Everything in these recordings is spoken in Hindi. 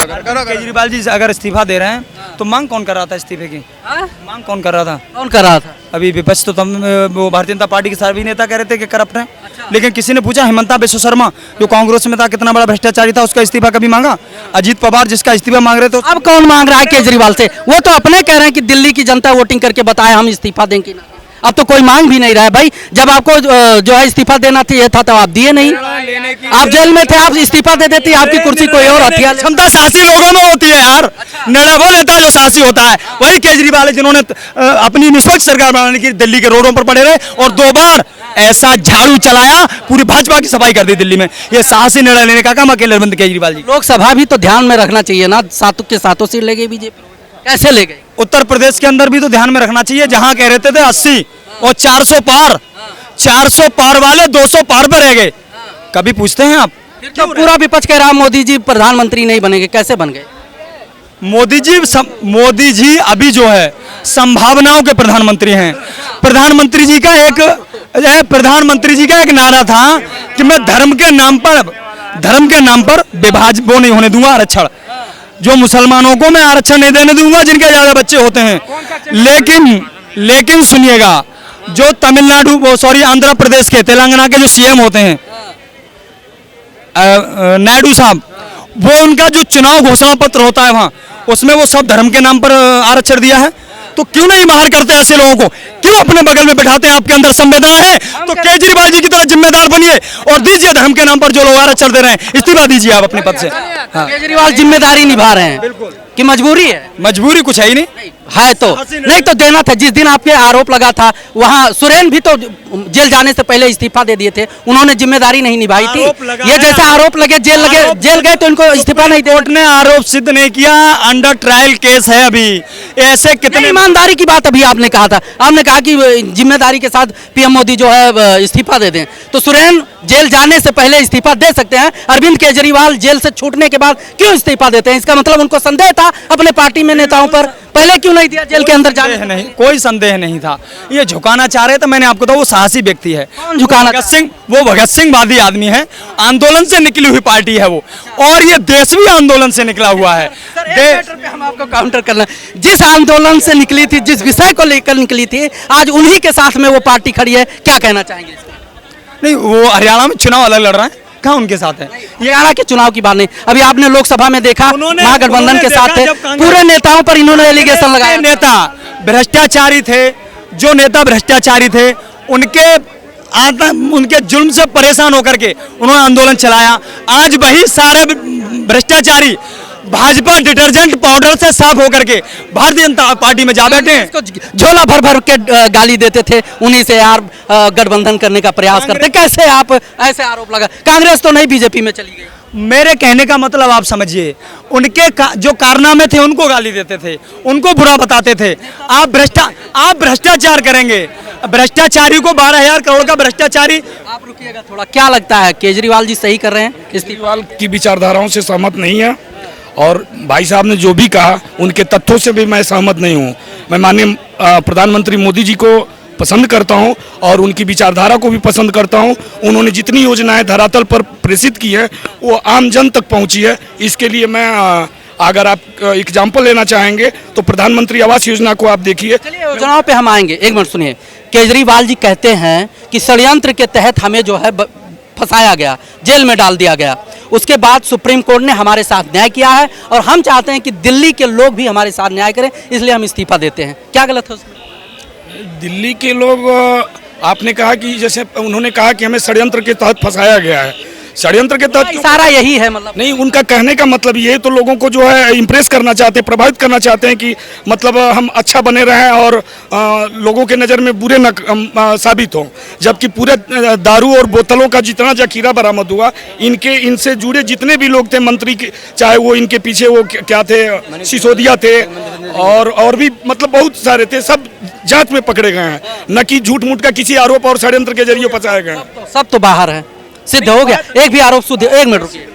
केजरीवाल जी अगर इस्तीफा दे रहे हैं तो मांग कौन कर रहा था इस्तीफे की? मांग कौन कर रहा था? कौन कर रहा था? अभी विपक्ष तो वो भारतीय जनता पार्टी के सभी नेता कह रहे थे कि करप्ट हैं, लेकिन किसी ने पूछा हिमंता बिश्व शर्मा जो कांग्रेस में था कितना बड़ा भ्रष्टाचारी था, उसका इस्तीफा कभी मांगा? अजीत पवार जिसका इस्तीफा मांग रहे थे अब कौन मांग रहा है केजरीवाल से? वो तो अपने कह रहे हैं कि दिल्ली की जनता वोटिंग करके बताए हम इस्तीफा देंगे ना। अब तो कोई मांग भी नहीं रहा है भाई। जब आपको जो है इस्तीफा देना चाहिए था तो आप दिए नहीं। आप जेल में थे, आप इस्तीफा दे देती, आपकी कुर्सी कोई और हथियार। क्षमता साहसी लोगों में होती है यार। निर्णय वो लेता है जो साहसी होता है। वही केजरीवाल है जिन्होंने अपनी निष्पक्ष सरकार बनाने की दिल्ली के रोडों पर पड़े रहे और 2 बार ऐसा झाड़ू चलाया, पूरी भाजपा की सफाई कर दी दिल्ली में। ये साहसी निर्णय लेने का काम अकेले अरविंद केजरीवाल जी। लोकसभा भी तो ध्यान में रखना चाहिए ना, सातों के सातों सीट ले गई बीजेपी, कैसे ले गई? उत्तर प्रदेश के अंदर भी तो ध्यान में रखना चाहिए, जहां कह रहे थे 80 और 400 पार, 400 पार वाले 200 पार पर रह गए। कभी पूछते हैं आप? तो पूरा विपक्ष कह रहा मोदी जी प्रधानमंत्री नहीं बनेंगे, कैसे बन गए? मोदी जी अभी जो है संभावनाओं के प्रधानमंत्री हैं। प्रधानमंत्री जी का एक नारा था कि मैं धर्म के नाम पर विभाजन वो नहीं होने दूंगा, आरक्षण। जो मुसलमानों को मैं आरक्षण नहीं देने दूंगा जिनके ज्यादा बच्चे होते हैं। लेकिन सुनिएगा, जो आंध्र प्रदेश के, तेलंगाना के जो सीएम होते हैं नायडू साहब, वो उनका जो चुनाव घोषणा पत्र होता है वहां, उसमें वो सब धर्म के नाम पर आरक्षण दिया है। तो क्यों नहीं बाहर करते ऐसे लोगों को? क्यों अपने बगल में बैठाते हैं? आपके अंदर संवेदना है तो केजरीवाल जी की तरह जिम्मेदार बनिए और दीजिए धर्म के नाम पर जो लोग आरक्षण दे रहे हैं, इस्तीफा दीजिए आप अपने पद से। केजरीवाल जिम्मेदारी निभा रहे हैं, बिल्कुल कि मजबूरी है? मजबूरी कुछ है ही नहीं है तो नहीं तो देना था। जिस दिन आपके आरोप लगा था वहाँ सुरेन भी तो जेल जाने से पहले इस्तीफा दे दिए थे, उन्होंने जिम्मेदारी नहीं निभाई थी। ये जैसे आरोप लगे जेल गए तो इनको इस्तीफा नहीं, कोर्ट ने आरोप सिद्ध नहीं किया, अंडर ट्रायल केस है अभी। ऐसे कितने ईमानदारी की बात अभी आपने कहा था, आपने कहा कि जिम्मेदारी के साथ पीएम मोदी जो है इस्तीफा दे दें, तो सुरेन जेल जाने से पहले इस्तीफा दे सकते हैं। अरविंद केजरीवाल जेल से छूटने के बाद क्यों इस्तीफा देते हैं? इसका मतलब उनको संदेह था अपने पार्टी में नेताओं पर, पहले क्यों नहीं दिया जेल के अंदर जाने? नहीं, कोई संदेह नहीं था। ये झुकाना चाह रहे थे, मैंने आपको कहा वो साहसी व्यक्ति है। झुकाना वो भगत सिंह वादी आदमी है, आंदोलन से निकली हुई पार्टी है वो, और ये देश भी आंदोलन से निकला हुआ है। पे हम आपको काउंटर करना, जिस आंदोलन से निकली थी, जिस विषय को लेकर निकली थी, आज उन्हीं के साथ में वो पार्टी खड़ी है, क्या कहना चाहेंगे? नहीं, वो हरियाणा में चुनाव अलग लड़ रहे हैं, कहाँ उनके साथ है? हरियाणा के चुनाव की बात नहीं, अभी आपने लोकसभा में देखा महागठबंधन के साथ थे, पूरे नेताओं पर इन्होंने एलिगेशन लगाया। नेता भ्रष्टाचारी थे, जो नेता भ्रष्टाचारी थे उनके जुल्म से परेशान होकर के उन्होंने आंदोलन चलाया। आज वही सारे भ्रष्टाचारी भाजपा डिटर्जेंट पाउडर से साफ होकर के भारतीय जनता पार्टी में जा बैठे हैं। झोला भर भर के गाली देते थे, उन्हीं से यार गठबंधन करने का प्रयास करते। कैसे आप ऐसे आरोप लगा? कांग्रेस तो नहीं बीजेपी में चली गई। मेरे कहने का मतलब आप समझिए, उनके जो कारनामे थे उनको गाली देते थे, उनको बुरा बताते थे। आप भ्रष्टाचार करेंगे, भ्रष्टाचारी को 12,000 करोड़ का भ्रष्टाचारी। आप रुकिएगा थोड़ा, क्या लगता है केजरीवाल जी सही कर रहे हैं? केजरीवाल की विचारधाराओं से सहमत नहीं है, और भाई साहब ने जो भी कहा उनके तथ्यों से भी मैं सहमत नहीं हूँ। मैं माननीय प्रधानमंत्री मोदी जी को पसंद करता हूँ और उनकी विचारधारा को भी पसंद करता हूँ। उन्होंने जितनी योजनाएं धरातल पर प्रेषित की है वो आम जन तक पहुँची है। इसके लिए मैं अगर आप एग्जाम्पल लेना चाहेंगे तो प्रधानमंत्री आवास योजना को आप देखिए। चलिए योजनाओं पे हम आएंगे, एक मिनट सुनिए। केजरीवाल जी कहते हैं कि षड्यंत्र के तहत हमें जो है फंसाया गया, जेल में डाल दिया गया। उसके बाद सुप्रीम कोर्ट ने हमारे साथ न्याय किया है और हम चाहते हैं कि दिल्ली के लोग भी हमारे साथ न्याय करें, इसलिए हम इस्तीफा देते हैं। क्या गलत है उसमें? दिल्ली के लोग, आपने कहा कि जैसे उन्होंने कहा कि हमें षड्यंत्र के तहत फंसाया गया है, षड्यंत्र के तहत सारा यही है मतलब नहीं। उनका कहने का मतलब ये तो लोगों को जो है इम्प्रेस करना चाहते हैं, प्रभावित करना चाहते हैं कि मतलब हम अच्छा बने रहें और लोगों के नज़र में बुरे न साबित हों। जबकि पूरे दारू और बोतलों का जितना जखीरा बरामद हुआ, इनसे जुड़े जितने भी लोग थे, मंत्री के, चाहे वो इनके पीछे वो क्या थे, सिसोदिया थे और भी मतलब बहुत सारे थे, सब जांच में पकड़े गए हैं, न कि झूठ मूठ का किसी आरोप और षड्यंत्र के जरिए फंसाए गए हैं। सब तो बाहर है, सिद्ध हो गया। एक भी आरोप शुद्ध, एक मिनट रुकिए,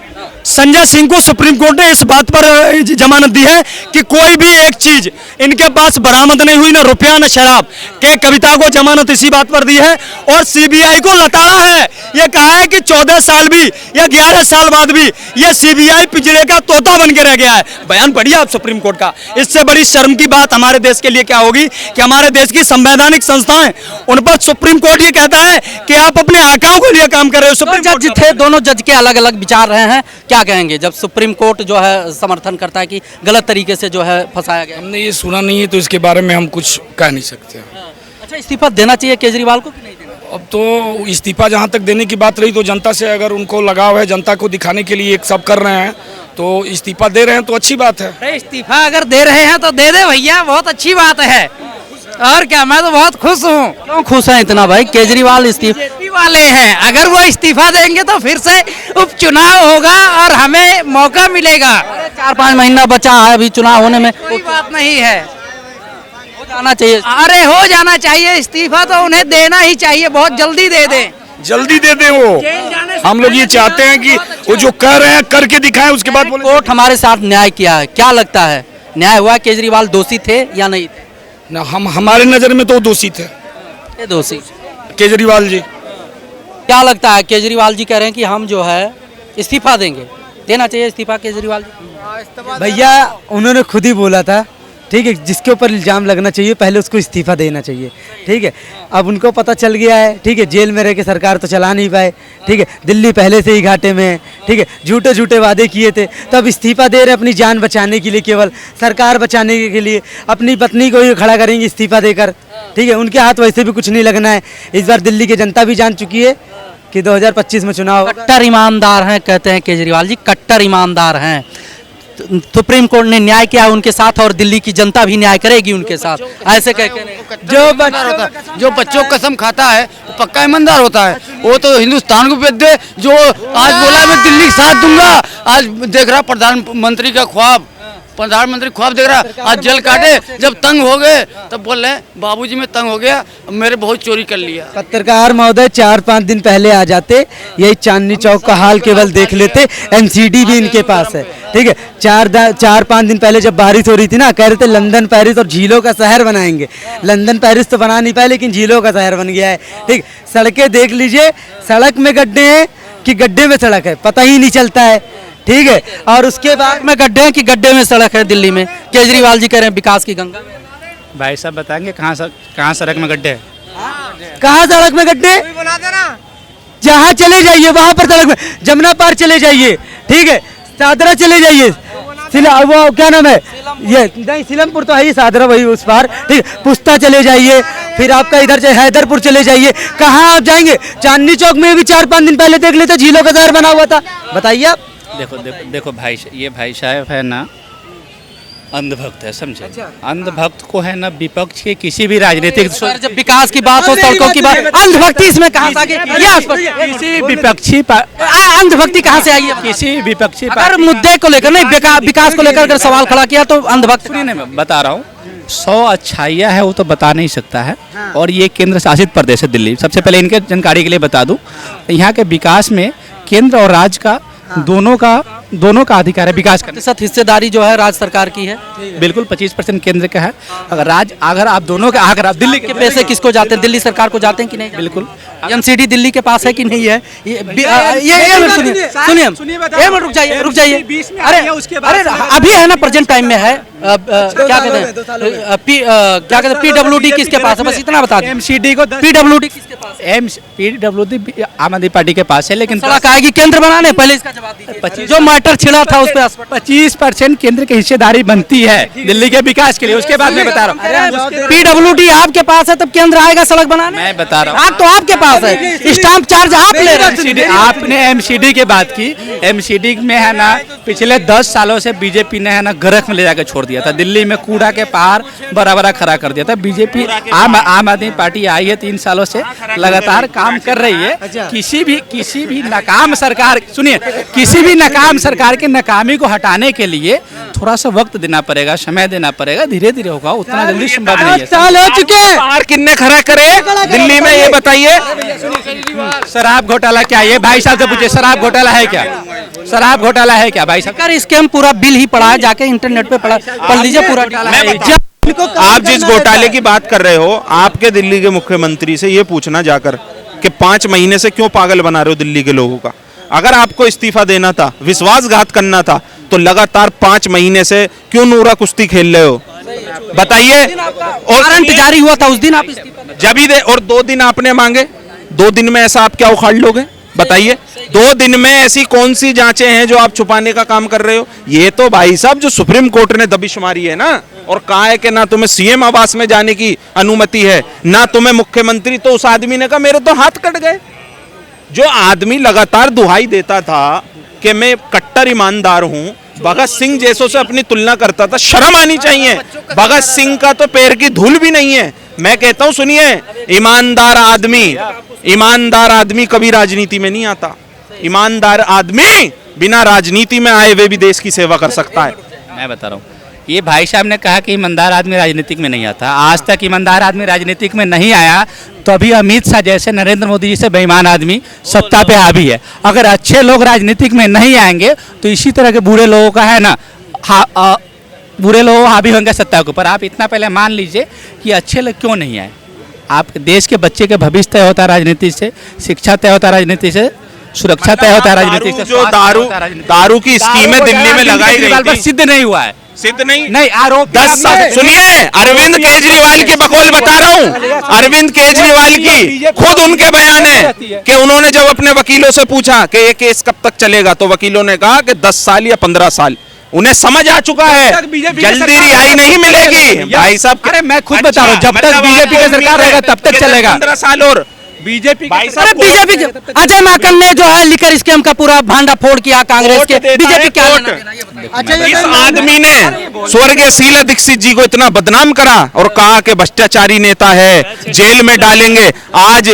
संजय सिंह को सुप्रीम कोर्ट ने इस बात पर जमानत दी है कि कोई भी एक चीज इनके पास बरामद नहीं हुई, ना रुपया न शराब। के कविता को जमानत इसी बात पर दी है और सीबीआई को लताड़ा है। ये कहा है कि 14 साल भी या 11 साल बाद भी ये सीबीआई पिंजरे का तोता बन के रह गया है। बयान पढ़िए आप सुप्रीम कोर्ट का। इससे बड़ी शर्म की बात हमारे देश के लिए क्या होगी कि हमारे देश की संवैधानिक संस्थाएं, उन पर सुप्रीम कोर्ट ये कहता है कि आप अपने आकाओं के लिए काम कर रहे हो। सुप्रीम जज थे, दोनों जज के अलग अलग विचार रहे हैं, क्या कहेंगे जब सुप्रीम कोर्ट जो है समर्थन करता है कि गलत तरीके से जो है फंसाया गया? हमने ये सुना नहीं है तो इसके बारे में हम कुछ कह नहीं सकते। अच्छा, इस्तीफा देना चाहिए केजरीवाल को कि नहीं देना? अब तो इस्तीफा जहाँ तक देने की बात रही तो जनता से अगर उनको लगाव है, जनता को दिखाने के लिए एक सब कर रहे हैं, तो इस्तीफा दे रहे हैं तो अच्छी बात है। अरे इस्तीफा अगर दे रहे हैं तो दे दे भैया, बहुत अच्छी बात है। और क्या, मैं तो बहुत खुश हूँ। क्यों खुश हैं इतना भाई? केजरीवाल इस्तीफा बीजेपी वाले हैं, अगर वो इस्तीफा देंगे तो फिर से उपचुनाव होगा और हमें मौका मिलेगा। 4-5 महीना बचा है अभी चुनाव होने में, कोई बात नहीं है, हो जाना चाहिए। अरे हो जाना चाहिए इस्तीफा, तो उन्हें देना ही चाहिए, बहुत जल्दी दे दें। जल्दी दे दें वो। हम लोग ये चाहते हैं कि वो जो कर रहे हैं करके दिखाएं, उसके बाद बोले। कोर्ट हमारे साथ न्याय किया है, क्या लगता है न्याय हुआ? केजरीवाल दोषी थे या नहीं थे? ना, हमारे नज़र में तो दोषी थे ये दोषी केजरीवाल जी। क्या लगता है? केजरीवाल जी कह रहे हैं कि हम जो है इस्तीफा देंगे, देना चाहिए इस्तीफा केजरीवाल जी? भैया उन्होंने खुद ही बोला था, ठीक है, जिसके ऊपर इल्ज़ाम लगना चाहिए पहले उसको इस्तीफा देना चाहिए, ठीक है। अब उनको पता चल गया है, ठीक है, जेल में रह के सरकार तो चला नहीं पाए, ठीक है, दिल्ली पहले से ही घाटे में है, ठीक है, झूठे झूठे वादे किए थे, तो अब इस्तीफा दे रहे अपनी जान बचाने के लिए, केवल सरकार बचाने के लिए। अपनी पत्नी को ही खड़ा करेंगे इस्तीफा देकर, ठीक है, उनके हाथ वैसे भी कुछ नहीं लगना है। इस बार दिल्ली की जनता भी जान चुकी है कि 2025 में चुनाव। कट्टर ईमानदार हैं कहते हैं केजरीवाल जी, कट्टर ईमानदार हैं। सुप्रीम कोर्ट ने न्याय किया उनके साथ और दिल्ली की जनता भी न्याय करेगी उनके साथ, ऐसे कह के जो बच्चों को कसम खाता है वो पक्का ईमानदार होता है। वो तो हिंदुस्तान को बेच दे, जो आज बोला मैं दिल्ली का साथ दूंगा, आज देख रहा प्रधानमंत्री का ख्वाब, प्रधानमंत्री ख्वाब देख रहा, आज जेल काटे। जब तंग हो गए तब बोल रहे बाबूजी मैं तंग हो गया, मेरे बहुत चोरी कर लिया। पत्रकार महोदय 4-5 दिन पहले आ जाते, यही चांदनी चौक का हाल केवल देख लेते। एमसीडी भी इनके पास है, ठीक है। 4-5 दिन पहले जब बारिश हो रही थी ना, कह रहे थे लंदन पेरिस और झीलों का शहर बनाएंगे। लंदन पेरिस तो बना नहीं पाए, लेकिन झीलों का शहर बन गया है, ठीक। सड़कें देख लीजिए, सड़क में गड्ढे हैं कि गड्ढे में सड़क है, पता ही नहीं चलता है, ठीक है। और उसके बाद में गड्ढे हैं कि गड्ढे में सड़क है दिल्ली में? केजरीवाल जी कह रहे हैं विकास की गंगा। भाई साहब बताएंगे कहाँ सड़क में गड्ढे हैं? कहाँ सड़क में गड्ढे? जहाँ चले जाइए वहां पर सड़क में, जमुना पार चले जाइए, ठीक है, सादरा चले जाइए, वो क्या नाम है ये, नहीं सीलमपुर तो है ही, सादरा वही उस पार, ठीक है। पुस्ता चले जाइए, फिर आपका इधर से हैदरपुर चले जाइए, कहाँ आप जाएंगे? चांदनी चौक में भी 4-5 दिन पहले देख लेते झीलों का शहर बना हुआ था। बताइए आप। देखो भाई, ये भाई साहब है ना अंधभक्त है, समझे? अंधभक्त को है ना विपक्ष के किसी भी राजनीतिक सर, जब विकास की बात हो, सड़कों की बात, अंधभक्ति इसमें कहाँ से आ गई? किसी विपक्षी अंधभक्ति कहाँ से आई है? किसी विपक्षी अगर मुद्दे को लेकर नहीं, विकास को लेकर अगर सवाल खड़ा किया तो अंधभक्त। मैं बता रहा हूँ, 100 अच्छाइयाँ है वो तो बता नहीं सकता है। और ये केंद्र शासित प्रदेश है दिल्ली। सबसे पहले इनके जानकारी के लिए बता दूं, यहाँ के विकास में केंद्र और राज्य का दोनों का अधिकार है विकास करने। प्रतिशत हिस्सेदारी जो है राज्य सरकार की है, बिल्कुल 25% केंद्र का है। अगर आप दोनों का, अगर आप दिल्ली के पैसे किसको जाते हैं? दिल्ली सरकार को जाते हैं कि नहीं? बिल्कुल। एमसीडी दिल्ली के पास है कि नहीं है? सुनिए, रुक जाइए। अरे अभी है ना, प्रेजेंट टाइम में है, क्या कहते हैं पीडब्ल्यूडी किसके पास है? बस इतना बता दें। एमसीडी को पीडब्ल्यूडी किसके पास है? पीडब्ल्यूडी आम आदमी पार्टी के पास है, लेकिन सड़क आएगी केंद्र बनाने, पहले इसका जवाब दीजिए। जो मैटर छिड़ा था उस पर 25% केंद्र की हिस्सेदारी बनती है दिल्ली के विकास के लिए। उसके बाद मैं बता रहा हूँ, पीडब्ल्यूडी आपके पास है तब केंद्र आएगा सड़क बनाने। मैं बता रहा हूँ, आप तो आपके पास है, स्टाम्प चार्ज आप ले रहे हैं। आपने एमसीडी की बात की, एमसीडी में है ना पिछले 10 सालों से बीजेपी ने है ना गर्क में ले जाकर छोड़ दिया। दिया था, दिल्ली में कूड़ा के पहाड़ बड़ा बड़ा खड़ा कर दिया था। बीजेपी आम आदमी पार्टी आई है 3 सालों से लगातार काम कर रही है। किसी भी नाकाम सरकार, सुनिए, किसी भी नाकाम सरकार की नाकामी को हटाने के लिए थोड़ा सा वक्त देना पड़ेगा, समय देना पड़ेगा, धीरे धीरे होगा, उतना जल्दी संभव नहीं है। साल हो चुके हैं, पहाड़ कितने खड़ा करे दिल्ली में, ये बताइए। शराब घोटाला क्या है? ये भाई साहब से पूछिए, शराब घोटाला है क्या? शराब घोटाला है क्या भाई साहब? कर स्कैम पूरा बिल ही पड़ा है, जाके इंटरनेट पे पढ़ लीजिए पूरा। आप जिस घोटाले की बात कर रहे हो, आपके दिल्ली के मुख्यमंत्री से ये पूछना जाकर कि 5 महीने से क्यों पागल बना रहे हो दिल्ली के लोगों का। अगर आपको इस्तीफा देना था, विश्वासघात करना था, तो लगातार 5 महीने से क्यों नूरा कुश्ती खेल रहे हो, बताइए। वारंट जारी हुआ था उस दिन आप जब ही दे, और 2 दिन आपने मांगे, 2 दिन में ऐसा आप क्या उखाड़ लोगे, बताइए। 2 दिन में ऐसी कौन सी जांचें हैं जो आप छुपाने का काम कर रहे हो? ये तो भाई साहब जो सुप्रीम कोर्ट ने दबिश मारी है ना, और कहा है कि ना तुम्हें सीएम आवास में जाने की अनुमति है, ना तुम्हें मुख्यमंत्री, तो उस आदमी ने कहा मेरे तो हाथ कट गए। जो आदमी लगातार दुहाई देता था कि मैं कट्टर ईमानदार हूं, भगत सिंह जैसों से अपनी तुलना करता था, शर्म आनी चाहिए। भगत सिंह का तो पैर की धूल भी नहीं है। मैं कहता हूं, सुनिए, ईमानदार आदमी कभी राजनीति में नहीं आता। ईमानदार आदमी बिना राजनीति में आए हुए भी देश की सेवा कर सकता है। मैं बता रहा हूँ, ये भाई साहब ने कहा कि ईमानदार आदमी राजनीतिक में नहीं आता। आज तक ईमानदार आदमी राजनीतिक में नहीं आया, तो अभी अमित शाह जैसे नरेंद्र मोदी जी से बेईमान आदमी सत्ता पे हावी है। अगर अच्छे लोग राजनीतिक में नहीं आएंगे तो इसी तरह के बुरे लोगों का है ना, बुरे लोग हावी होंगे सत्ता के ऊपर। आप इतना पहले मान लीजिए कि अच्छे लोग क्यों नहीं आए। आप देश के बच्चे के भविष्य तय होता है राजनीति से, शिक्षा तय होता है राजनीति से, सुरक्षा तय होता है राजनीति से। जो दारू की स्कीमें दिल्ली में लगाई गई थी, सिद्ध नहीं हुआ है, सिद्ध नहीं आरोप 10 साल। सुनिए, अरविंद केजरीवाल की बकौल बता रहा हूँ, अरविंद केजरीवाल की खुद उनके बयान है कि उन्होंने जब अपने वकीलों से पूछा कि ये केस कब तक चलेगा, तो वकीलों ने कहा कि 10 साल या 15 साल। उन्हें समझ आ चुका है जल्दी रिहाई नहीं मिलेगी भाई साहब। अरे मैं खुद बता रहा हूँ, जब तक बीजेपी की सरकार रहेगा तब तक चलेगा। 15 साल और बीजेपी बीजेपी अजय माकन ने जो है लिकर स्कैम का पूरा भांडा फोड़ किया कांग्रेस के। बीजेपी क्या इस आदमी ने स्वर्गीय शीला दीक्षित जी को इतना बदनाम करा और कहा कि भ्रष्टाचारी नेता है, जेल में डालेंगे। आज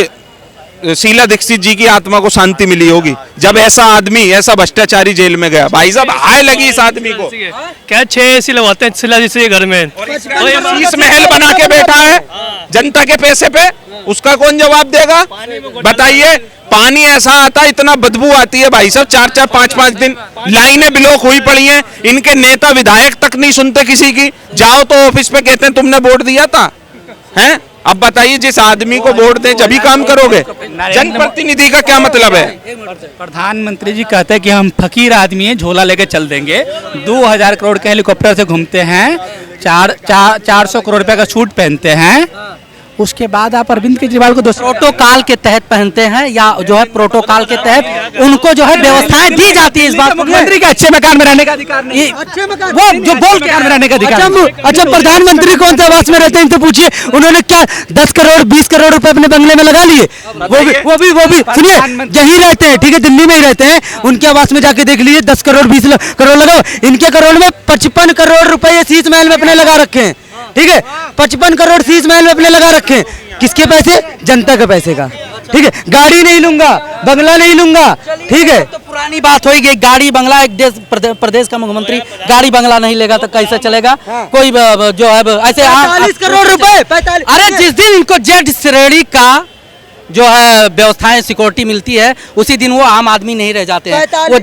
शीला दीक्षित जी की आत्मा को शांति मिली होगी जब ऐसा आदमी, ऐसा भ्रष्टाचारी जेल में गया। भाई साहब आय लगी इस आदमी को। क्या 6 AC लगवाते हैं शीला जी घर में, शीश महल बना के बैठा है जनता के पैसे पे, उसका कौन जवाब देगा, बताइए। पानी ऐसा आता है, इतना बदबू आती है भाई साहब, 4-4, 5-5 दिन लाइनें ब्लॉक हुई पड़ी हैं। इनके नेता विधायक तक नहीं सुनते किसी की। जाओ तो ऑफिस पे कहते हैं तुमने वोट दिया था, हैं? अब बताइए, जिस आदमी को वोट दें जब ही काम करोगे। जनप्रतिनिधि का क्या मतलब है? प्रधानमंत्री जी कहते हैं कि हम फकीर आदमी हैं, झोला लेके चल देंगे। 2000 करोड़ के हेलीकॉप्टर से घूमते हैं, 400 करोड़ रुपए का सूट पहनते हैं। उसके बाद आप अरविंद केजरीवाल को प्रोटोकॉल के तहत पहनते हैं या जो है प्रोटोकॉल के तहत उनको जो है व्यवस्थाएं दी जाती है। इस बात मुख्यमंत्री के अच्छे मकान में रहने का अधिकार नहीं, वो जो बोल के में रहने का अधिकार। अच्छा, प्रधानमंत्री कौन से आवास में रहते हैं इनसे पूछिए। उन्होंने क्या 10 करोड़ 20 करोड़ रुपए अपने बंगले में लगा लिए? वो भी सुनिए, यही रहते हैं, ठीक है, दिल्ली में ही रहते हैं। उनके आवास में जाके देख लीजिए, 10 करोड़ 20 करोड़ लगाओ। इनके करोड़ में 55 करोड़ रुपए शीश महल में अपने लगा रखे हैं, ठीक है। 55 करोड़ शीश महल में अपने लगा रखे हैं। किसके पैसे? जनता के पैसे का, ठीक है। गाड़ी नहीं लूंगा, बंगला नहीं लूंगा, ठीक है। तो पुरानी बात हो गई, गाड़ी बंगला। एक देश प्रदेश का मुख्यमंत्री गाड़ी बंगला नहीं लेगा तो कैसे चलेगा? कोई जो है ऐसे 45 करोड़ रुपए। अरे जिस दिन इनको जेड श्रेणी का जो है व्यवस्थाएं सिक्योरिटी मिलती है, उसी दिन वो आम आदमी नहीं रह जाते हैं, वो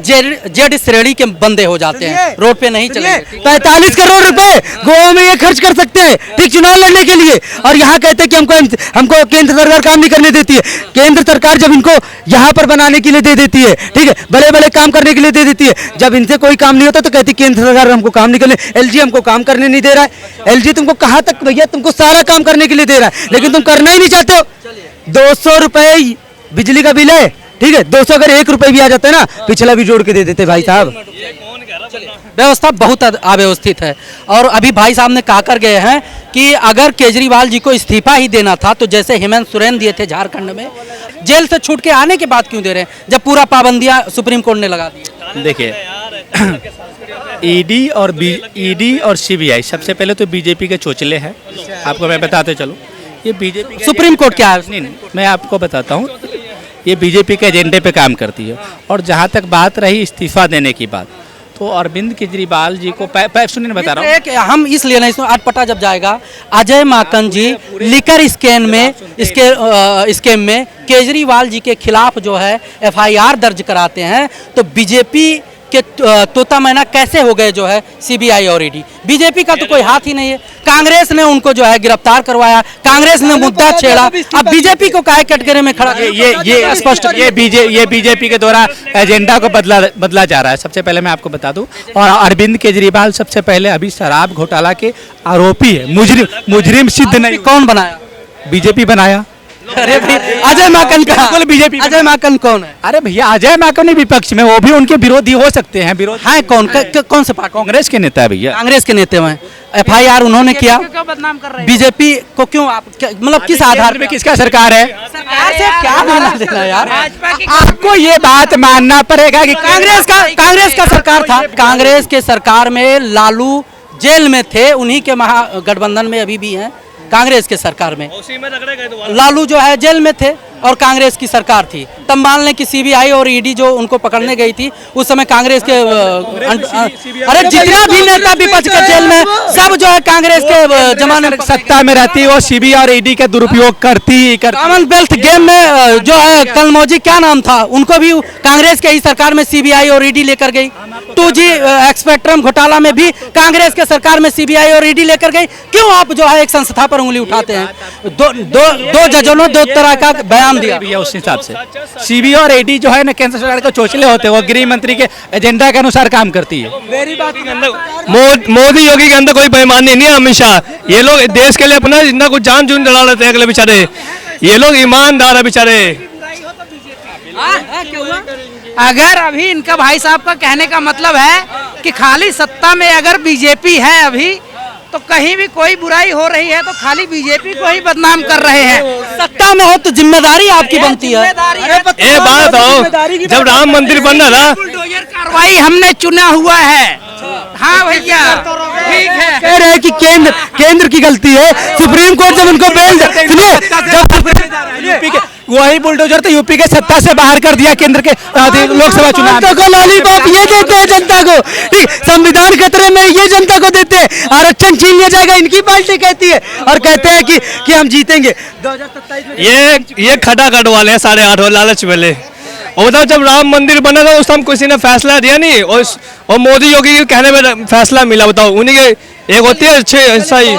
जेड श्रेणी के बंदे हो जाते हैं, रोड पे नहीं चलेंगे। 45 करोड़ रुपए गोवा में ये खर्च कर सकते हैं, ठीक, चुनाव लड़ने के लिए। और यहाँ कहते हैं कि हमको केंद्र सरकार काम नहीं करने देती है। केंद्र सरकार जब इनको यहाँ पर बनाने के लिए दे देती है, ठीक है, बड़े बड़े काम करने के लिए दे देती है, जब इनसे कोई काम नहीं होता तो कहती केंद्र सरकार हमको काम नहीं करने। LG हमको काम करने नहीं दे रहा है। LG तुमको कहाँ तक भैया, तुमको सारा काम करने के लिए दे रहा है, लेकिन तुम करना ही नहीं चाहते हो। 200 रुपए बिजली का बिल है, ठीक है। 200 अगर 1 रुपए भी आ जाता है ना, पिछला भी जोड़ के दे देते भाई साहब। व्यवस्था बहुत अव्यवस्थित है। और अभी भाई साहब ने कहा कर गए हैं कि अगर केजरीवाल जी को इस्तीफा ही देना था तो जैसे हेमंत सोरेन दिए थे झारखंड में, जेल से छूट के आने के बाद क्यों दे रहे हैं जब पूरा पाबंदियां सुप्रीम कोर्ट ने लगा दी? देखिए, ईडी और सीबीआई सबसे पहले तो बीजेपी के चोचले हैं। आपको मैं बताते चलूँ, ये बीजेपी सुप्रीम कोर्ट क्या है? नहीं, मैं आपको बताता हूँ, ये बीजेपी के एजेंडे पे काम करती है। और जहाँ तक बात रही इस्तीफा देने की बात, तो अरविंद केजरीवाल जी को सुनिए, बता रहा हूँ, हम इसलिए नहीं सुन, अटपटा जब जाएगा अजय माकन जी लिकर स्कैम में केजरीवाल जी के खिलाफ जो है एफआईआर दर्ज कराते हैं, तो बीजेपी के तोता मैना कैसे हो गए जो है सीबीआई और ईडी? बीजेपी का तो कोई हाथ ही नहीं है। कांग्रेस ने उनको जो है गिरफ्तार करवाया, कांग्रेस ने मुद्दा छेड़ा, अब बीजेपी को काहे कटघरे में खड़ा? ये स्पष्ट, ये बीजेपी के द्वारा एजेंडा को बदला जा रहा है। सबसे पहले मैं आपको बता दूं, और अरविंद केजरीवाल सबसे पहले अभी शराब घोटाला के आरोपी है, मुजरिम सिद्ध नहीं। कौन बनाया? बीजेपी बनाया। अरे भाई, अजय माकन का बीजेपी, अजय माकन कौन है? अरे भैया, अजय माकन विपक्ष में, वो भी उनके विरोधी हो सकते हैं। विरोध है कौन कौन से पार्टी? कांग्रेस के नेता है भैया। कांग्रेस के नेता हैं, एफआईआर उन्होंने किया। बदनाम कर रहे हैं बीजेपी को क्यों आप मतलब किस आधार पे? किसका सरकार है? सरकार से क्या लेना देना यार? आपको ये बात मानना पड़ेगा कि कांग्रेस का सरकार था। कांग्रेस के सरकार में लालू जेल में थे, उन्हीं के महागठबंधन में अभी भी हैं। कांग्रेस के सरकार में लालू जो है जेल में थे और कांग्रेस की सरकार थी। तब मान लें कि सीबीआई और ईडी जो उनको पकड़ने गई थी, उस समय कांग्रेस के अरे जितना भी नेता विपक्ष के जेल में, सब जो है कांग्रेस के जमाने में सत्ता में रहती है, वो सीबीआई और ईडी का दुरुपयोग करती। कॉमनवेल्थ गेम में जो है कलमौजी, क्या नाम था, उनको भी कांग्रेस के ही सरकार में सीबीआई और ईडी लेकर गई। 2G स्पेक्ट्रम घोटाला में भी कांग्रेस के सरकार में सीबीआई और ईडी लेकर गई। क्यों आप जो है एक संस्था पर उंगली उठाते हैं? दो जजों ने दो तरह का बयान दिया भैया। उस हिसाब से सीबीआई और ईडी जो है ना, केंद्र सरकार के चोचले होते हैं, वो गृह मंत्री के एजेंडा के अनुसार काम करती है। मोदी योगी के अंदर कोई बेईमानी नहीं है। हमेशा ये लोग देश के लिए अपना जितना कुछ जान जून लड़ा लेते हैं अगले बेचारे। ये लोग ईमानदार है बेचारे। अगर अभी इनका भाई साहब का कहने का मतलब है कि खाली सत्ता में अगर बीजेपी है अभी, तो कहीं भी कोई बुराई हो रही है तो खाली बीजेपी को ही बदनाम कर रहे हैं। सत्ता में हो तो जिम्मेदारी आपकी बनती है। ये बात हो, जब राम मंदिर बन रहा था, बुलडोजर कार्रवाई हमने चुना हुआ है। हाँ भैया, ठीक है। कह रहे हैं कि केंद्र की गलती है। सुप्रीम कोर्ट जब उनको बेल, यूपी के वही बुलडोजर तो यूपी के सत्ता से बाहर कर दिया केंद्र के लोकसभा चुनाव को लॉलीपॉप ये देते हैं जनता को, ठीक, संविधान खतरे में ये जनता को देते हैं, आरक्षण छीन लिया जाएगा इनकी पार्टी कहती है, और कहते हैं कि हम जीतेंगे 2027 में। ये खड़ा कटवाले हैं 8.5 लालच वाले। और बताओ, जब राम मंदिर बना था उस टाइम किसी ने फैसला दिया नहीं, और मोदी योगी के कहने में फैसला मिला। बताओ, उन्हीं के एक होती है अच्छे सही।